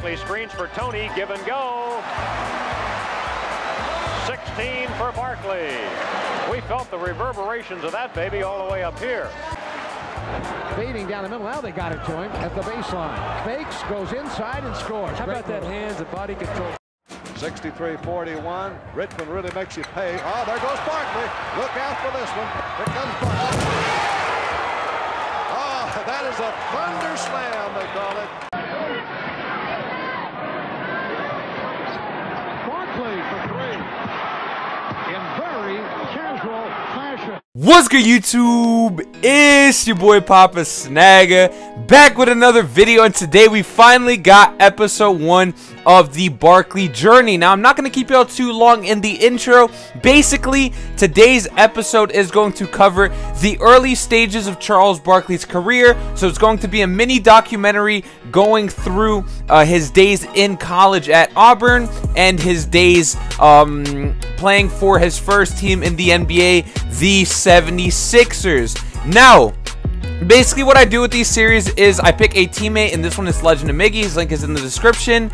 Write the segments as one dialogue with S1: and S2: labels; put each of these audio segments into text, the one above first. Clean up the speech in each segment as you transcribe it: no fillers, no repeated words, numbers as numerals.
S1: Barkley screens for Tony, give and go. 16 for Barkley. We felt the reverberations of that baby all the way up here.
S2: Fading down the middle, now they got it to him at the baseline. Fakes, goes inside and scores.
S3: How about that hands and body control?
S4: 63-41. Richmond really makes you pay. Oh, there goes Barkley. Look out for this one. Here comes Barkley. Oh, that is a thunder slam, they call it.
S2: Barkley for three. In very casual fashion.
S5: What's good, YouTube? It's your boy PapaSnaggur back with another video, and today we finally got episode 1 of the Barkley journey. Now, I'm not going to keep y'all too long in the intro. Basically, today's episode is going to cover the early stages of Charles Barkley's career. So it's going to be a mini documentary going through his days in college at Auburn and his days playing for his first team in the NBA, the 76ers. Now, basically what I do with these series is I pick a teammate, and this one is Legend of Miggy. His link is in the description.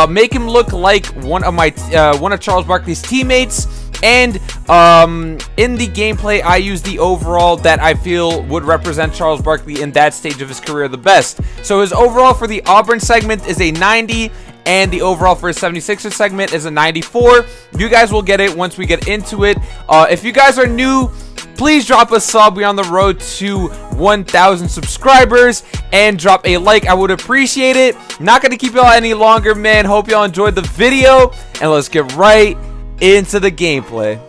S5: Make him look like one of Charles Barkley's teammates, and in the gameplay I use the overall that I feel would represent Charles Barkley in that stage of his career the best. So his overall for the Auburn segment is a 90, and the overall for his 76ers segment is a 94. You guys will get it once we get into it. If you guys are new, please drop a sub. We're on the road to 1,000 subscribers, and drop a like. I would appreciate it. Not going to keep y'all any longer, man. Hope y'all enjoyed the video, and let's get right into the gameplay.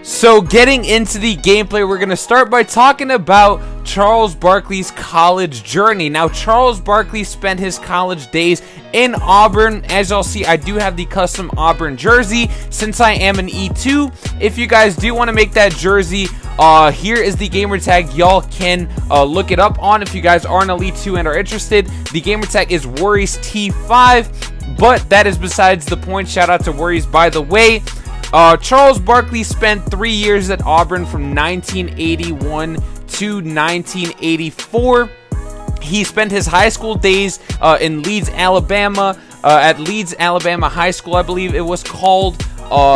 S5: So getting into the gameplay, we're going to start by talking about Charles Barkley's college journey. Now, Charles Barkley spent his college days in Auburn. As y'all see, I do have the custom Auburn jersey since I am an E2. If you guys do want to make that jersey, here is the gamer tag. Y'all can look it up on if you guys are an Elite 2 and are interested. The gamer tag is Worryz T5, but that is besides the point. Shout out to Worryz, by the way. Charles Barkley spent 3 years at Auburn from 1981 to 1984. He spent his high school days in Leeds, Alabama, at Leeds, Alabama High School, I believe it was called.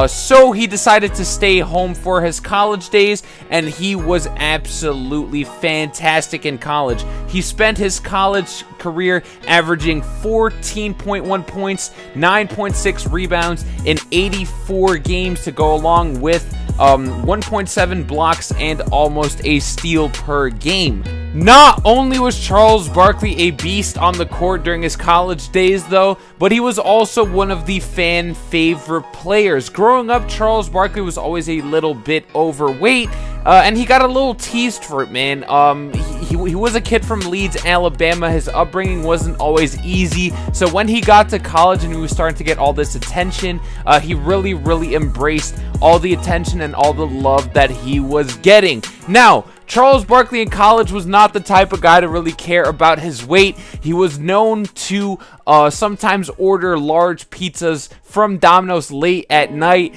S5: So he decided to stay home for his college days, and he was absolutely fantastic in college. He spent his college career averaging 14.1 points, 9.6 rebounds in 84 games to go along with 1.7 blocks and almost a steal per game. Not only was Charles Barkley a beast on the court during his college days, though, but he was also one of the fan favorite players. Growing up, Charles Barkley was always a little bit overweight, and he got a little teased for it, man. He was a kid from Leeds, Alabama. His upbringing wasn't always easy, so when he got to college and he was starting to get all this attention, he really embraced all the attention and all the love that he was getting. Now, Charles Barkley in college was not the type of guy to really care about his weight. He was known to sometimes order large pizzas from Domino's late at night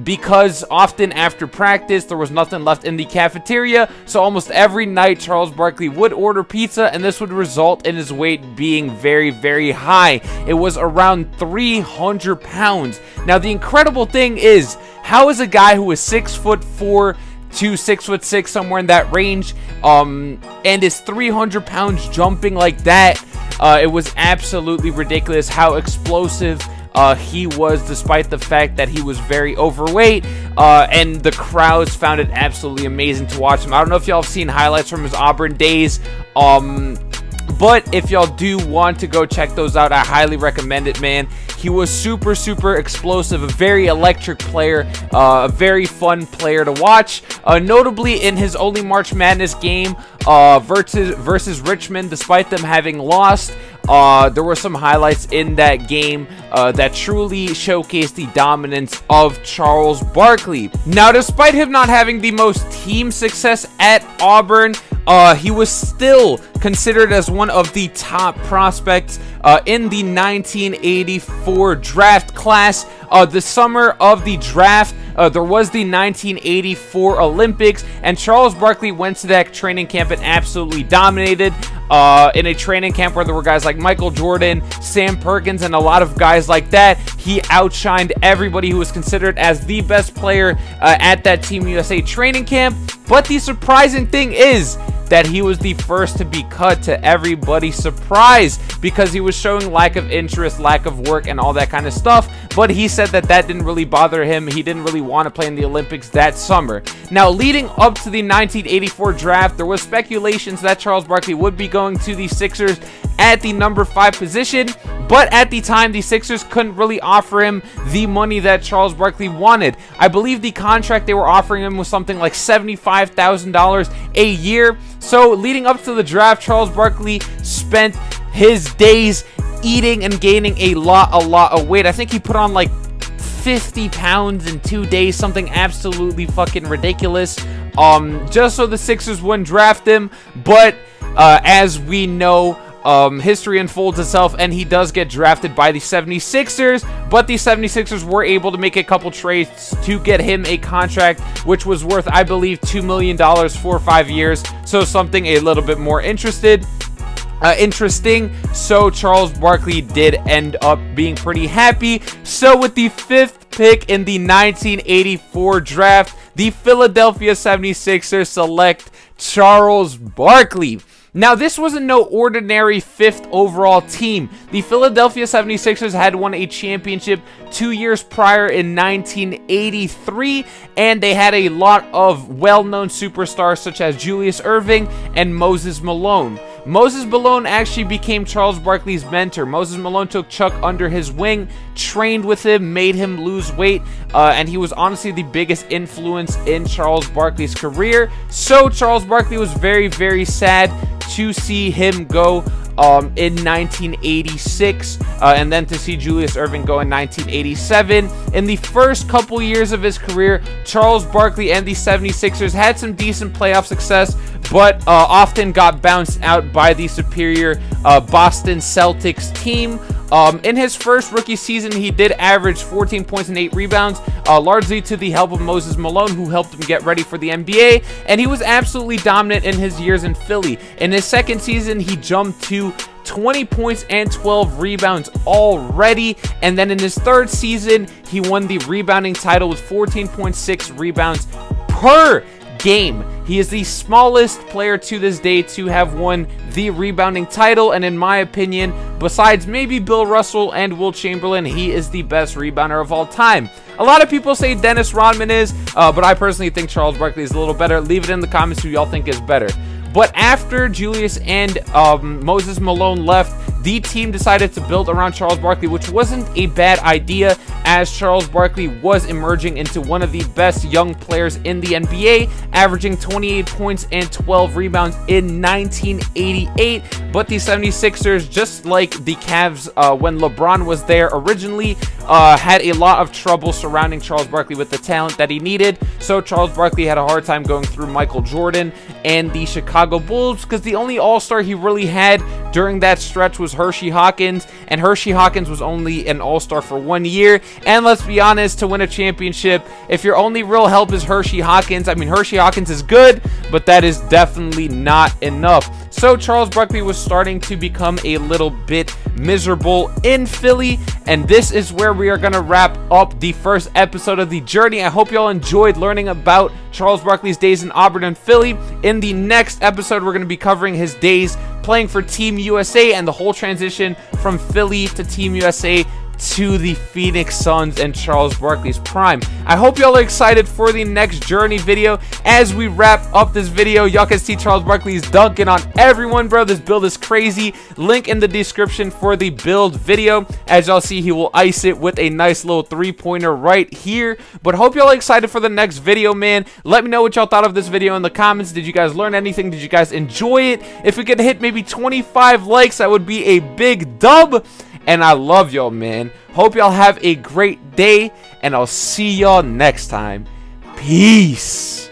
S5: because often after practice there was nothing left in the cafeteria. So almost every night Charles Barkley would order pizza, and this would result in his weight being very high. It was around 300 pounds. Now, the incredible thing is, how is a guy who is 6'4" to 6'6", somewhere in that range, and is 300 pounds jumping like that? It was absolutely ridiculous how explosive he was, despite the fact that he was very overweight, and the crowds found it absolutely amazing to watch him. I don't know if y'all have seen highlights from his Auburn days, but if y'all do want to go check those out, I highly recommend it, man. He was super explosive, a very electric player, a very fun player to watch. Notably in his only March Madness game versus Richmond, despite them having lost, there were some highlights in that game that truly showcased the dominance of Charles Barkley. Now, despite him not having the most team success at Auburn, he was still considered as one of the top prospects in the 1984 draft class. The summer of the draft, there was the 1984 Olympics, and Charles Barkley went to that training camp and absolutely dominated. In a training camp where there were guys like Michael Jordan, Sam Perkins, and a lot of guys like that. He outshined everybody who was considered as the best player at that Team USA training camp. But the surprising thing is that he was the first to be cut, to everybody's surprise, because he was showing lack of interest, lack of work, and all that kind of stuff. But he said that that didn't really bother him. He didn't really want to play in the Olympics that summer. Now, leading up to the 1984 draft, there was speculations that Charles Barkley would be going to the Sixers at the number 5 position, but at the time, the Sixers couldn't really offer him the money that Charles Barkley wanted. I believe the contract they were offering him was something like $75,000 a year. So leading up to the draft, Charles Barkley spent his days eating and gaining a lot of weight. I think he put on like 50 pounds in 2 days, something absolutely fucking ridiculous, just so the Sixers wouldn't draft him. But as we know, history unfolds itself, and he does get drafted by the 76ers, but the 76ers were able to make a couple trades to get him a contract, which was worth, I believe, $2 million for 5 years, so something a little bit more interesting. So Charles Barkley did end up being pretty happy. So with the 5th pick in the 1984 draft, the Philadelphia 76ers select Charles Barkley. Now, this wasn't no ordinary 5th overall team. The Philadelphia 76ers had won a championship 2 years prior in 1983, and they had a lot of well-known superstars such as Julius Erving and Moses Malone. Moses Malone actually became Charles Barkley's mentor. Moses Malone took Chuck under his wing, trained with him, made him lose weight, and he was honestly the biggest influence in Charles Barkley's career. So Charles Barkley was very, very sad to see him go in 1986, and then to see Julius Erving go in 1987. In the first couple years of his career, Charles Barkley and the 76ers had some decent playoff success, but often got bounced out by the superior Boston Celtics team. In his first rookie season, he did average 14 points and 8 rebounds, largely to the help of Moses Malone, who helped him get ready for the NBA, and he was absolutely dominant in his years in Philly. In his second season, he jumped to 20 points and 12 rebounds already, and then in his third season, he won the rebounding title with 14.6 rebounds per game. He is the smallest player to this day to have won the rebounding title, and in my opinion, besides maybe Bill Russell and Wilt Chamberlain, he is the best rebounder of all time. A lot of people say Dennis Rodman is, but I personally think Charles Barkley is a little better. Leave it in the comments who y'all think is better. But after Julius and Moses Malone left, the team decided to build around Charles Barkley, which wasn't a bad idea, as Charles Barkley was emerging into one of the best young players in the NBA, averaging 28 points and 12 rebounds in 1988. But the 76ers, just like the Cavs when LeBron was there originally, had a lot of trouble surrounding Charles Barkley with the talent that he needed. So Charles Barkley had a hard time going through Michael Jordan and the Chicago Bulls, because the only all-star he really had during that stretch was Hershey Hawkins, and Hershey Hawkins was only an all-star for 1 year. And let's be honest, to win a championship, if your only real help is Hershey Hawkins, I mean, Hershey Hawkins is good, but that is definitely not enough. So Charles Barkley was starting to become a little bit miserable in Philly, and this is where we are going to wrap up the first episode of the journey. I hope y'all enjoyed learning about Charles Barkley's days in Auburn and Philly. In the next episode, we're going to be covering his days playing for Team USA and the whole transition from Philly to Team USA to the Phoenix Suns and Charles Barkley's prime. I hope y'all are excited for the next journey video. As we wrap up this video, y'all can see Charles Barkley's dunking on everyone, bro. This build is crazy. Link in the description for the build video. As y'all see, he will ice it with a nice little three-pointer right here. But hope y'all are excited for the next video, man. Let me know what y'all thought of this video in the comments. Did you guys learn anything? Did you guys enjoy it? If we could hit maybe 25 likes, that would be a big dub. And I love y'all, man. Hope y'all have a great day, and I'll see y'all next time. Peace.